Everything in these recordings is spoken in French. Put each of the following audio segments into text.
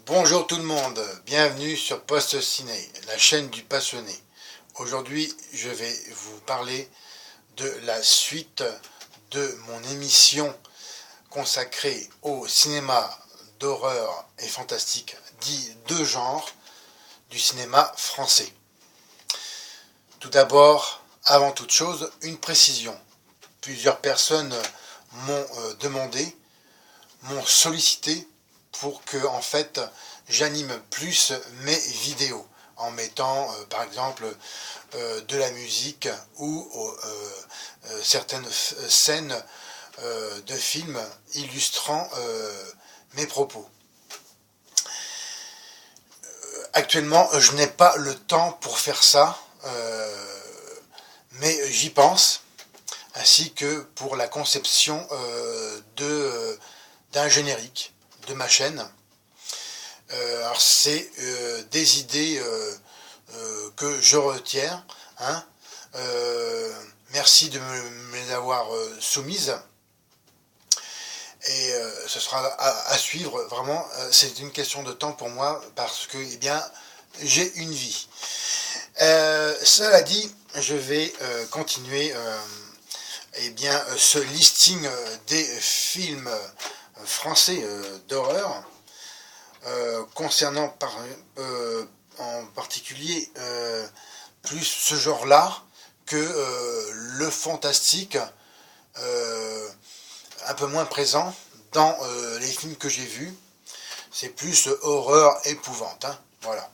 Bonjour tout le monde, bienvenue sur Post Ciné, la chaîne du passionné. Aujourd'hui, je vais vous parler de la suite de mon émission consacrée au cinéma d'horreur et fantastique dit de genre du cinéma français. Tout d'abord, avant toute chose, une précision. Plusieurs personnes m'ont demandé, m'ont sollicité pour que en fait j'anime plus mes vidéos en mettant par exemple de la musique ou certaines scènes de films illustrant mes propos. Actuellement, je n'ai pas le temps pour faire ça, mais j'y pense, ainsi que pour la conception d'un générique de ma chaîne. Alors c'est des idées que je retiens, hein. Merci de me les avoir soumises. Et ce sera à suivre, vraiment, c'est une question de temps pour moi, parce que, eh bien, j'ai une vie. Cela dit, je vais continuer eh bien, ce listing des films français d'horreur, concernant en particulier plus ce genre-là que le fantastique, un peu moins présent dans les films que j'ai vus. C'est plus horreur épouvante, hein, voilà.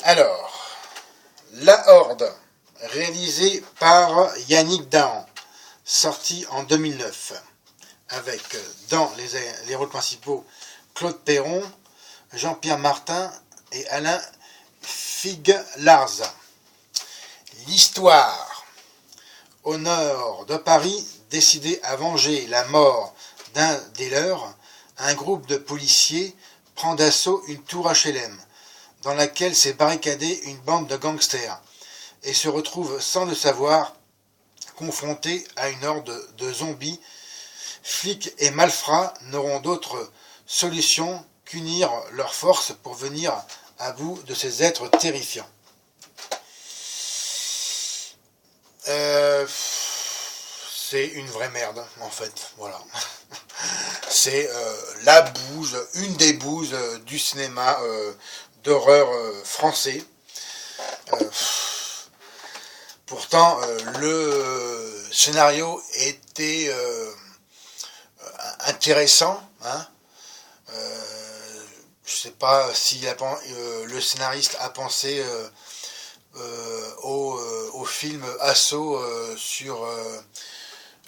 Alors, La Horde, réalisé par Yannick Dahan, sorti en 2009, avec dans les rôles principaux Claude Perron, Jean-Pierre Martin et Alain Figues-Lars. L'histoire: au nord de Paris, décidé à venger la mort d'un des leurs, un groupe de policiers prend d'assaut une tour HLM, dans laquelle s'est barricadée une bande de gangsters, et se retrouve sans le savoir confronté à une horde de zombies. Flics et malfrats n'auront d'autre solution qu'unir leurs forces pour venir à bout de ces êtres terrifiants. C'est une vraie merde, en fait, voilà. C'est la bouse, une des bouses du cinéma d'horreur français. Pourtant, le scénario était intéressant, hein. Je sais pas si le scénariste a pensé au film Assaut sur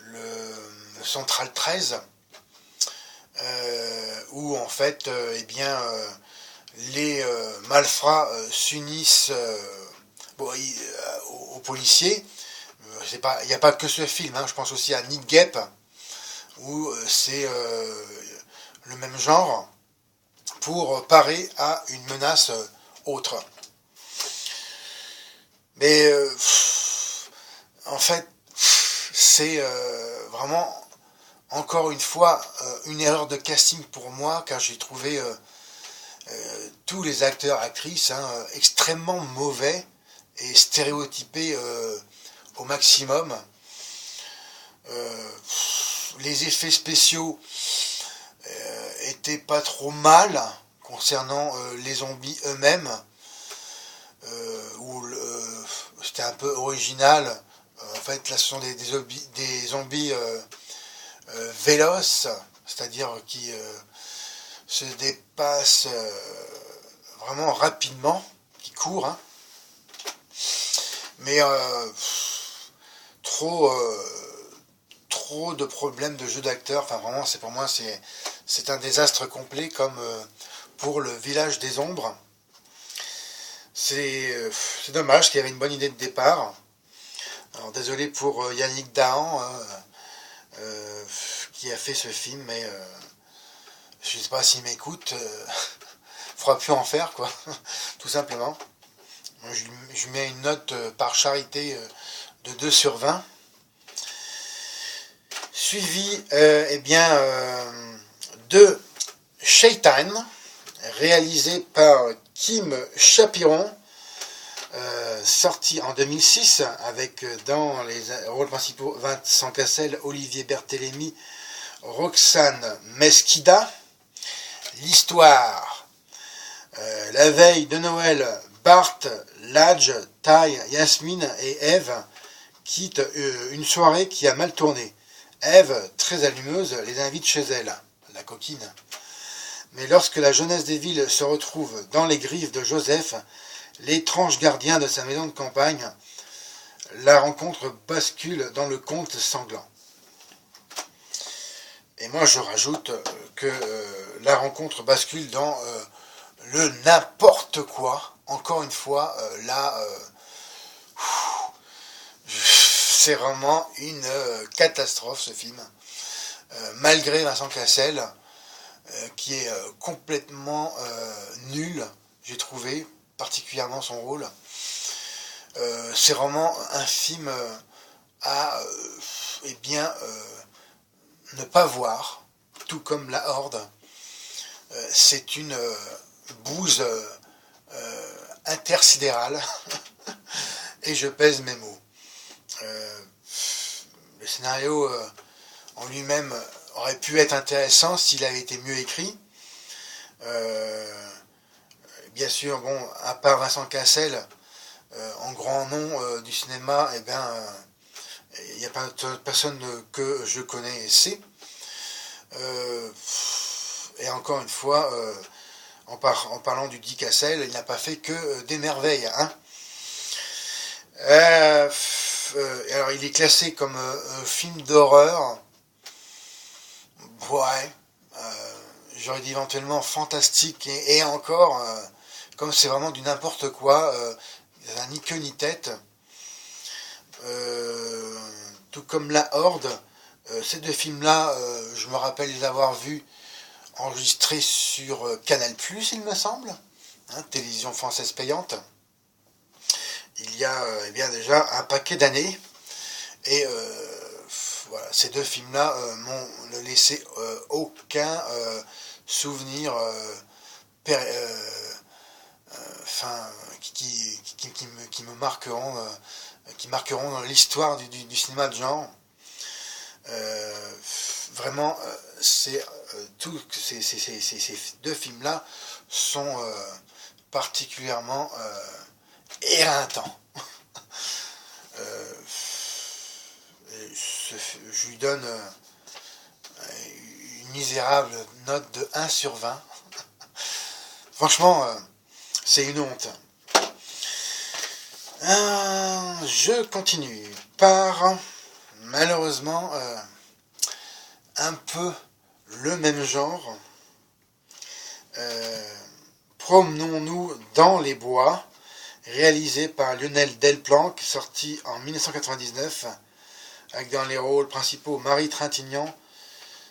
le Central 13, où en fait eh bien les malfrats s'unissent aux policiers. Il n'y a pas que ce film, hein, je pense aussi à Nick Gep, où c'est le même genre, pour parer à une menace autre. Mais en fait, c'est vraiment, encore une fois, une erreur de casting pour moi, car j'ai trouvé tous les acteurs, actrices, hein, extrêmement mauvais et stéréotypés au maximum. Les effets spéciaux étaient pas trop mal concernant les zombies eux-mêmes, où c'était un peu original. En fait, là, ce sont des zombies véloces, c'est-à-dire qui se dépassent vraiment rapidement, qui courent, hein. Mais trop de problèmes de jeu d'acteur. Enfin, vraiment, pour moi, c'est un désastre complet, comme pour le Village des Ombres. C'est dommage, qu'il y avait une bonne idée de départ. Alors, désolé pour Yannick Dahan, qui a fait ce film, mais je ne sais pas s'il m'écoute. Faudra plus en faire, quoi, tout simplement. Je mets une note par charité de 2/20. Suivi eh bien, de Shaitan, réalisé par Kim Chapiron, sorti en 2006 avec dans les rôles principaux Vincent Cassel, Olivier Berthélémy, Roxane Mesquida. L'histoire: la veille de Noël, Bart, Ladj, Tai, Yasmine et Eve quittent une soirée qui a mal tourné. Eve, très allumeuse, les invite chez elle, la coquine. Mais lorsque la jeunesse des villes se retrouve dans les griffes de Joseph, l'étrange gardien de sa maison de campagne, la rencontre bascule dans le conte sanglant. Et moi je rajoute que la rencontre bascule dans le n'importe quoi. Encore une fois, là, c'est vraiment une catastrophe ce film. Malgré Vincent Cassel, qui est complètement nul, j'ai trouvé, particulièrement son rôle. C'est vraiment un film à ne pas voir, tout comme La Horde. C'est une bouse intersidérale, et je pèse mes mots. Le scénario en lui-même aurait pu être intéressant s'il avait été mieux écrit. Bien sûr, bon, à part Vincent Cassel, en grand nom du cinéma, il n'y a pas de personne que je connais et sais. Et encore une fois, en parlant du dit Cassel, il n'a pas fait que des merveilles. Hein. Alors, il est classé comme film d'horreur. Ouais. J'aurais dit éventuellement fantastique, et encore, comme c'est vraiment du n'importe quoi, ça n'a ni queue ni tête. Tout comme La Horde, ces deux films-là, je me rappelle les avoir vus enregistrés sur Canal+, il me semble, hein, télévision française payante, il y a bien déjà un paquet d'années, et voilà, ces deux films-là m'ont laissé aucun souvenir qui me marqueront, qui marqueront dans l'histoire du cinéma de genre. Vraiment, ces deux films-là sont particulièrement éreintants. Je lui donne une misérable note de 1 sur 20. Franchement, c'est une honte. Je continue par, malheureusement, un peu le même genre. Promenons-nous dans les bois, réalisé par Lionel Delplanque, sorti en 1999, avec dans les rôles principaux Marie Trintignant,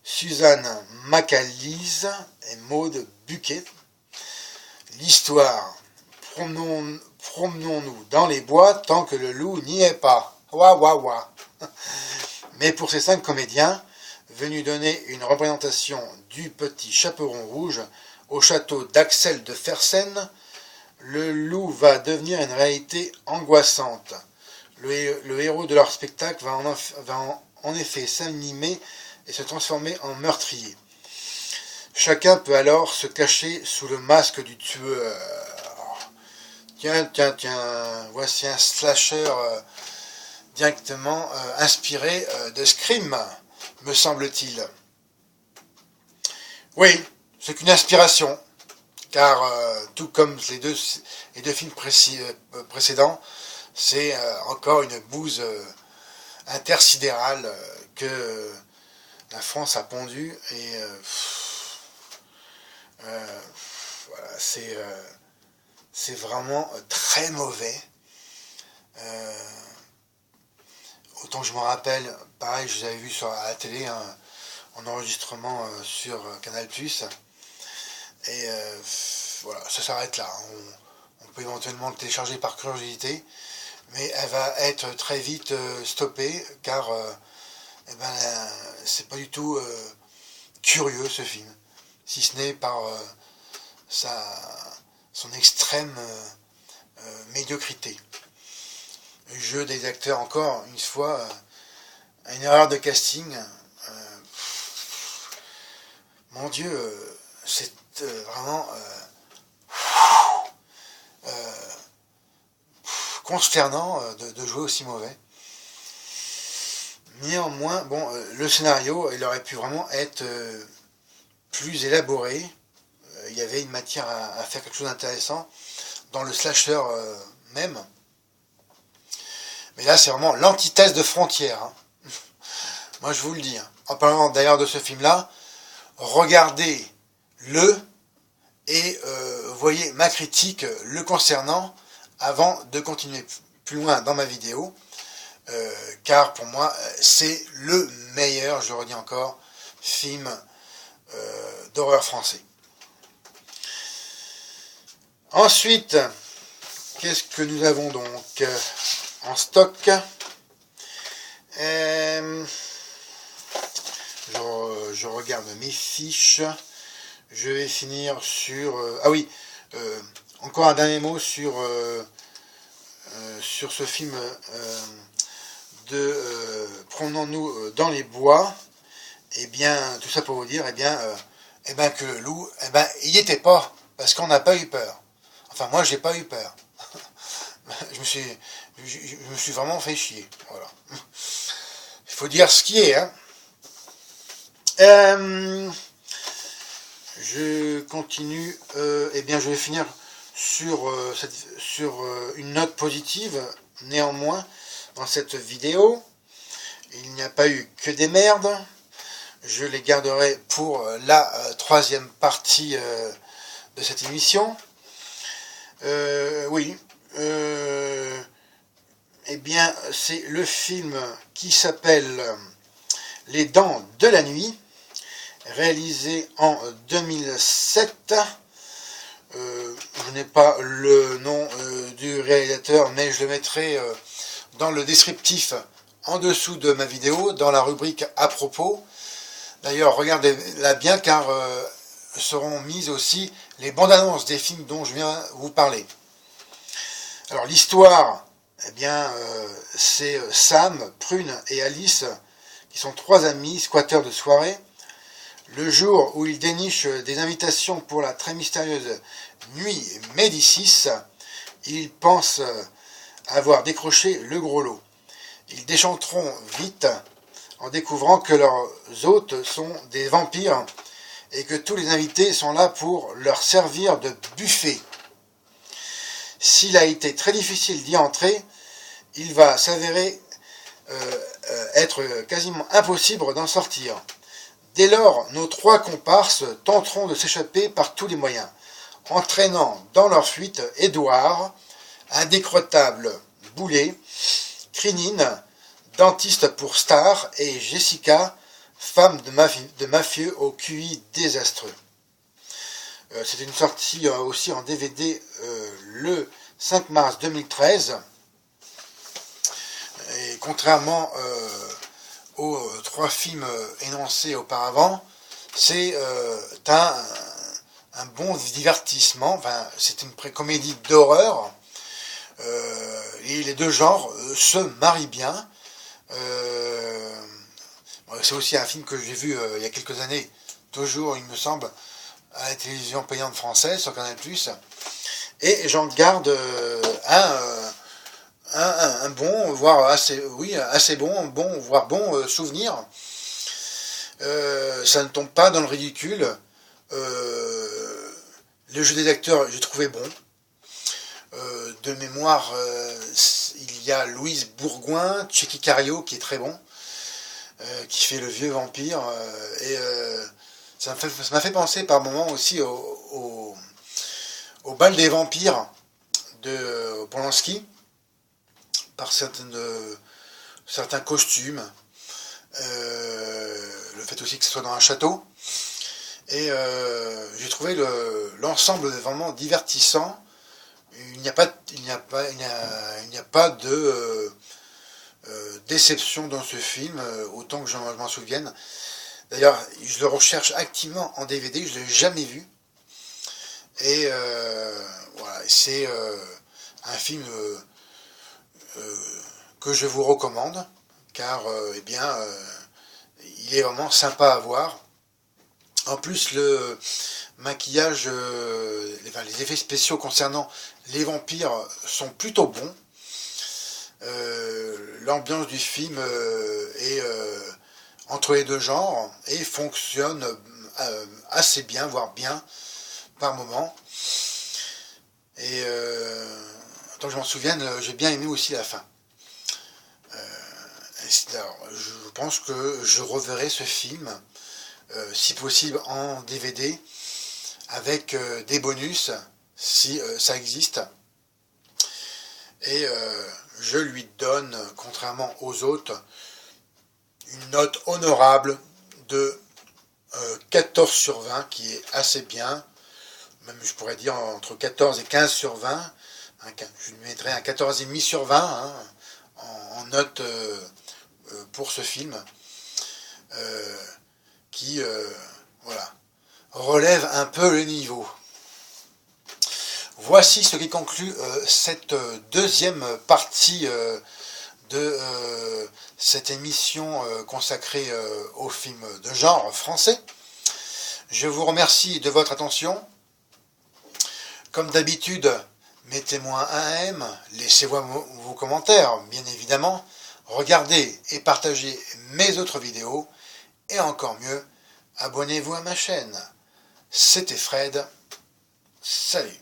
Suzanne Macalise et Maude Buquet. L'histoire: promenons-nous dans les bois tant que le loup n'y est pas. Ouah, ouah, ouah. Mais pour ces 5 comédiens, venus donner une représentation du petit chaperon rouge au château d'Axel de Fersen, le loup va devenir une réalité angoissante. Le héros de leur spectacle va en effet s'animer et se transformer en meurtrier. Chacun peut alors se cacher sous le masque du tueur. Tiens, voici un slasher directement inspiré de Scream, me semble-t-il. Oui, c'est qu'une inspiration, car tout comme les deux films précédents, c'est encore une bouse intersidérale que la France a pondue, et voilà, c'est vraiment très mauvais. Autant que je me rappelle, pareil, je les avais vus à la télé, hein, en enregistrement sur Canal+, et voilà, ça s'arrête là. On peut éventuellement le télécharger par curiosité, mais elle va être très vite stoppée, car c'est pas du tout curieux ce film. si ce n'est par son extrême médiocrité. Le jeu des acteurs, encore une fois, une erreur de casting. Mon Dieu, c'est vraiment consternant de jouer aussi mauvais. Néanmoins, bon, le scénario, il aurait pu vraiment être plus élaboré. Il y avait une matière à faire quelque chose d'intéressant dans le slasher même. Mais là, c'est vraiment l'antithèse de Frontières. Hein. Moi, je vous le dis. Hein. En parlant d'ailleurs de ce film-là, regardez-le et voyez ma critique le concernant avant de continuer plus loin dans ma vidéo. Car pour moi, c'est le meilleur, je le redis encore, film d'horreur français. Ensuite, qu'est-ce que nous avons donc en stock? Je regarde mes fiches. Je vais finir sur... ah oui, encore un dernier mot sur ce film de Promenons-nous dans les bois. Eh bien, tout ça pour vous dire, que le loup, il n'y était pas, parce qu'on n'a pas eu peur. Enfin, moi, j'ai pas eu peur. je me suis vraiment fait chier. Voilà. Il faut dire ce qui est. Hein. Je continue. Je vais finir sur une note positive, néanmoins, dans cette vidéo. Il n'y a pas eu que des merdes. Je les garderai pour la troisième partie de cette émission. C'est le film qui s'appelle Les Dents de la Nuit, réalisé en 2007. Je n'ai pas le nom du réalisateur, mais je le mettrai dans le descriptif en dessous de ma vidéo, dans la rubrique à propos. D'ailleurs, regardez-la bien, car seront mises aussi les bandes annonces des films dont je viens vous parler. Alors l'histoire, c'est Sam, Prune et Alice, qui sont trois amis squatteurs de soirée. Le jour où ils dénichent des invitations pour la très mystérieuse nuit Médicis, ils pensent avoir décroché le gros lot. Ils déchanteront vite en découvrant que leurs hôtes sont des vampires et que tous les invités sont là pour leur servir de buffet. S'il a été très difficile d'y entrer, il va s'avérer être quasiment impossible d'en sortir. Dès lors, nos trois comparses tenteront de s'échapper par tous les moyens, entraînant dans leur fuite Édouard, un décrottable boulet, Crinine, dentiste pour star, et Jessica, femme de mafieux au QI désastreux. C'est une sortie aussi en DVD le 5 mars 2013. Et contrairement aux trois films énoncés auparavant, c'est un bon divertissement. Enfin, c'est une comédie d'horreur. Et les deux genres se marient bien. C'est aussi un film que j'ai vu il y a quelques années, toujours, il me semble, à la télévision payante française, sur Canal+. Et j'en garde un bon, voire assez bon, voire bon souvenir. Ça ne tombe pas dans le ridicule. Le jeu des acteurs, j'ai trouvé bon. De mémoire, il y a Louise Bourgoin, Tchéky Cario, qui est très bon, qui fait le vieux vampire. Ça m'a fait penser par moments aussi au bal des vampires de Polanski, par certains costumes, le fait aussi que ce soit dans un château. Et j'ai trouvé l'ensemble vraiment divertissant. Il n'y a pas de déception dans ce film, autant que je m'en souvienne. D'ailleurs, je le recherche activement en DVD, je ne l'ai jamais vu. Et voilà, c'est un film que je vous recommande, car eh bien, il est vraiment sympa à voir. En plus, le maquillage, les effets spéciaux concernant les vampires sont plutôt bons. L'ambiance du film est entre les deux genres et fonctionne assez bien, voire bien par moment. Et tant que je m'en souvienne, j'ai bien aimé aussi la fin. Alors, je pense que je reverrai ce film, si possible en DVD, avec des bonus, si ça existe. Et je lui donne, contrairement aux autres, une note honorable de 14 sur 20, qui est assez bien. Même je pourrais dire entre 14 et 15 sur 20. Je lui mettrais un 14,5 sur 20 hein, en note pour ce film. Qui voilà, relève un peu le niveau. Voici ce qui conclut cette deuxième partie de cette émission consacrée aux films de genre français. Je vous remercie de votre attention. Comme d'habitude, mettez-moi un M, laissez-moi vos commentaires, bien évidemment. Regardez et partagez mes autres vidéos. Et encore mieux, abonnez-vous à ma chaîne. C'était Fred. Salut.